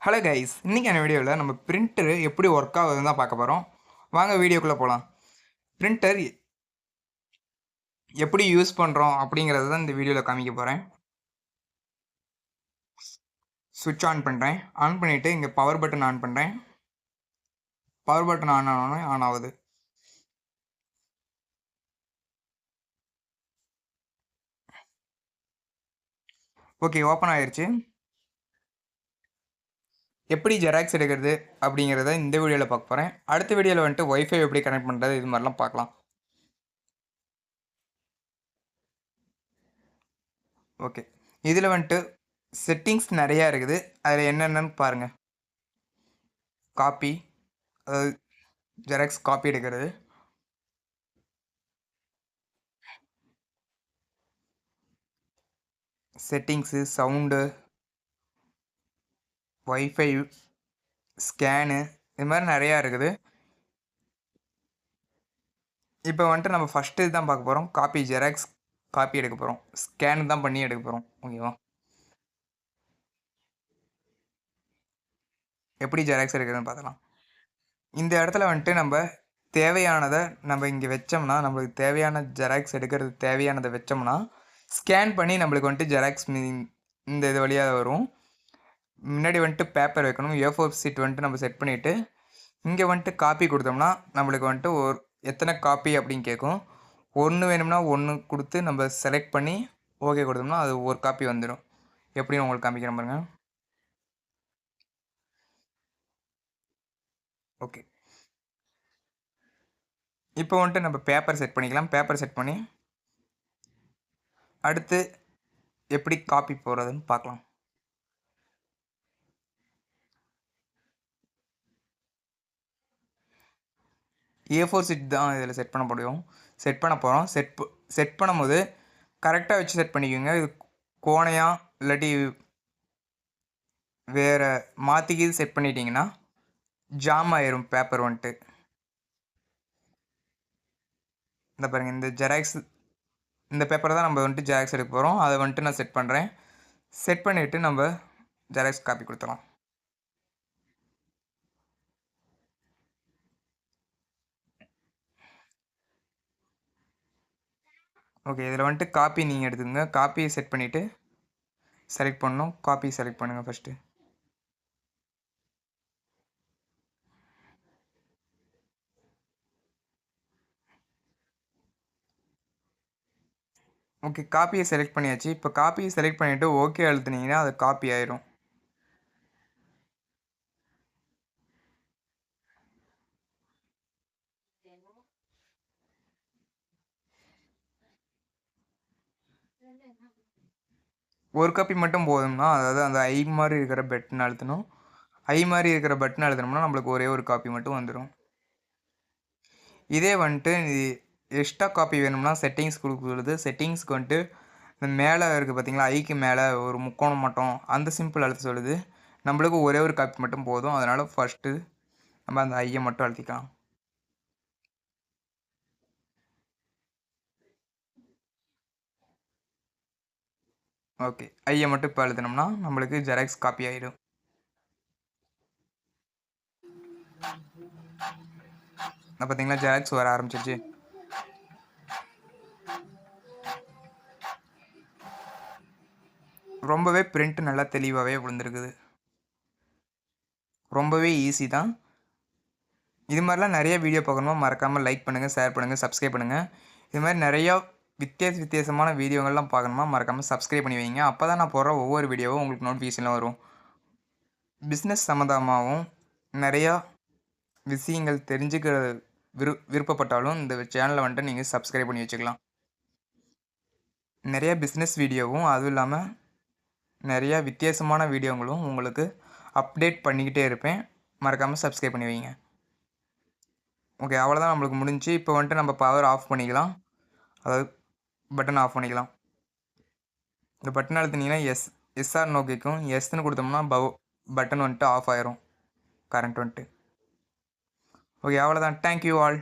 Hello guys, இன்றைக்கான வீடியோவில் நம்ம பிரிண்டர் எப்படி ஒர்க் ஆகுதுன்னு தான் பார்க்க போகிறோம். வாங்க வீடியோக்குள்ளே போகலாம். பிரிண்டர் எப்படி யூஸ் பண்ணுறோம் அப்படிங்கிறத தான் இந்த வீடியோவில் காமிக்க போகிறேன். சுவிட்ச் ஆன் பண்ணுறேன். ஆன் பண்ணிவிட்டு இங்கே பவர் பட்டன் ஆன் பண்ணுறேன். பவர் பட்டன் ஆன் ஆனோடனே ஆன் ஆகுது. ஓகே, ஓப்பன் ஆயிடுச்சு. எப்படி ஜெராக்ஸ் எடுக்கிறது அப்படிங்கிறத இந்த வீடியோவில் பார்க்க போகிறேன். அடுத்த வீடியோவில் வந்துட்டு ஒய்ஃபை எப்படி கனெக்ட் பண்ணுறது இது மாதிரிலாம் பார்க்கலாம். ஓகே, இதில் வந்துட்டு செட்டிங்ஸ் நிறையா இருக்குது. அதில் என்னென்னு பாருங்கள். காப்பி, அதாவது ஜெராக்ஸ் காப்பி எடுக்கிறது, செட்டிங்ஸு, சவுண்டு, ஒய்ஃபை, ஸ்கேனு, இது மாதிரி நிறையா இருக்குது. இப்போ வந்துட்டு நம்ம ஃபஸ்ட்டு இதுதான் பார்க்க போகிறோம். காப்பி, ஜெராக்ஸ் காப்பி எடுக்க போகிறோம். ஸ்கேன் தான் பண்ணி எடுக்க போகிறோம். ஓகேவா? எப்படி ஜெராக்ஸ் எடுக்கிறதுன்னு பார்க்கலாம். இந்த இடத்துல வந்துட்டு நம்ம தேவையானதை நம்ம இங்கே வச்சோம்னா, நம்மளுக்கு தேவையான ஜெராக்ஸ் எடுக்கிறது தேவையானதை வச்சோம்னா ஸ்கேன் பண்ணி நம்மளுக்கு வந்துட்டு ஜெராக்ஸ் இந்த இது வழியாக வரும். முன்னாடி வந்துட்டு பேப்பர் வைக்கணும். A4 சீட் வந்துட்டு நம்ம செட் பண்ணிவிட்டு இங்கே வந்துட்டு காப்பி கொடுத்தோம்னா நம்மளுக்கு வந்துட்டு ஒரு எத்தனை காப்பி அப்படின்னு கேட்கும். ஒன்று வேணும்னா ஒன்று கொடுத்து நம்ம செலக்ட் பண்ணி ஓகே கொடுத்தோம்னா அது ஒரு காப்பி வந்துடும். எப்படின்னு உங்களுக்கு காமிக்கிறேன் பாருங்க. ஓகே, இப்போ வந்துட்டு நம்ம பேப்பர் செட் பண்ணிக்கலாம். பேப்பர் செட் பண்ணி அடுத்து எப்படி காப்பி போடுறதுன்னு பார்க்கலாம். A4 சீட் தான் இதில் செட் பண்ண முடியும். செட் பண்ண போகிறோம். செட் பண்ணும்போது கரெக்டாக வச்சு செட் பண்ணிக்கோங்க. இது கோணையாக இல்லாட்டி வேறு மாற்றிக்கி செட் பண்ணிட்டீங்கன்னா ஜாம் ஆயிரும் பேப்பர் வந்துட்டு. இந்த பாருங்கள், இந்த ஜெராக்ஸ் இந்த பேப்பரை தான் நம்ம வந்துட்டு ஜெராக்ஸ் எடுக்க போகிறோம். அதை வந்துட்டு நான் செட் பண்ணுறேன். செட் பண்ணிவிட்டு நம்ம ஜெராக்ஸ் காப்பி கொடுத்துடலாம். ஓகே, இதில் வந்துட்டு காப்பி நீங்கள் எடுத்துக்கோங்க. காப்பியை செட் பண்ணிவிட்டு செலக்ட் பண்ணணும். காப்பி செலக்ட் பண்ணுங்கள் ஃபஸ்ட்டு. ஓகே, காப்பியை செலக்ட் பண்ணியாச்சு. இப்போ காப்பியை செலக்ட் பண்ணிவிட்டு ஓகே அழுத்துனீங்கன்னா அது காப்பி ஆயிரும். ஒரு காப்பி மட்டும் போதும்னா, அதாவது அந்த ஐ மாதிரி இருக்கிற பட்டன் அழுத்தணும். ஐ மாதிரி இருக்கிற பட்டன் அழுத்தினோம்னா நம்மளுக்கு ஒரே ஒரு காப்பி மட்டும் வந்துடும். இதே வந்துட்டு எக்ஸ்ட்ரா காப்பி வேணும்னா செட்டிங்ஸ் கொடுக்குறது. செட்டிங்ஸ்க்கு வந்துட்டு இந்த மேலே இருக்குது பார்த்தீங்களா, ஐக்கு மேலே ஒரு முக்கோணம் மட்டும் அந்த சிம்பிள் அழுத்த சொல்லுது. நம்மளுக்கு ஒரே ஒரு காப்பி மட்டும் போதும். அதனால் ஃபஸ்ட்டு நம்ம அந்த ஐயை மட்டும் அழுத்திக்கலாம். ஓகே, ஐயை மட்டும் இப்போ அழுத்தினோம்னா நம்மளுக்கு ஜெராக்ஸ் காப்பி ஆகிடும். பார்த்தீங்களா, ஜெராக்ஸ் வர ஆரம்பிச்சிருச்சு. ரொம்பவே பிரிண்ட் நல்லா தெளிவாகவே விழுந்துருக்குது. ரொம்பவே ஈஸி தான். இது மாதிரிலாம் நிறைய வீடியோ பார்க்கணுமா மறக்காமல் லைக் பண்ணுங்கள், ஷேர் பண்ணுங்கள், சப்ஸ்கிரைப் பண்ணுங்கள். இது மாதிரி நிறையா வித்தியாசமான வீடியோங்கள்லாம் பார்க்கணுமா மறக்காமல் சப்ஸ்கிரைப் பண்ணி வைங்க. அப்போ தான் நான் போடுற ஒவ்வொரு வீடியோவும் உங்களுக்கு நோட்டிஃபிகேஷனில் வரும். பிஸ்னஸ் சம்மந்தமாகவும் நிறையா விஷயங்கள் தெரிஞ்சுக்கிற விருப்பப்பட்டாலும் இந்த சேனலை வந்துட்டு நீங்கள் சப்ஸ்கிரைப் பண்ணி வச்சுக்கலாம். நிறையா பிஸ்னஸ் வீடியோவும் அதுவும் இல்லாமல் நிறையா வித்தியாசமான வீடியோங்களும் உங்களுக்கு அப்டேட் பண்ணிக்கிட்டே இருப்பேன். மறக்காமல் சப்ஸ்கிரைப் பண்ணி வைங்க. ஓகே, அவ்வளோதான், நம்மளுக்கு முடிஞ்சு. இப்போ வந்துட்டு நம்ம பவர் ஆஃப் பண்ணிக்கலாம். அதாவது பட்டன் ஆஃப் பண்ணிக்கலாம். இந்த பட்டன் அழுத்தினீங்கன்னா எஸ்ஆர் நோக்கிக்கும். எஸ்ன்னு கொடுத்தோம்னா பட்டன் வந்துட்டு ஆஃப் ஆயிரும், கரண்ட் வந்துட்டு. ஓகே, அவ்வளோதான். Thank you all.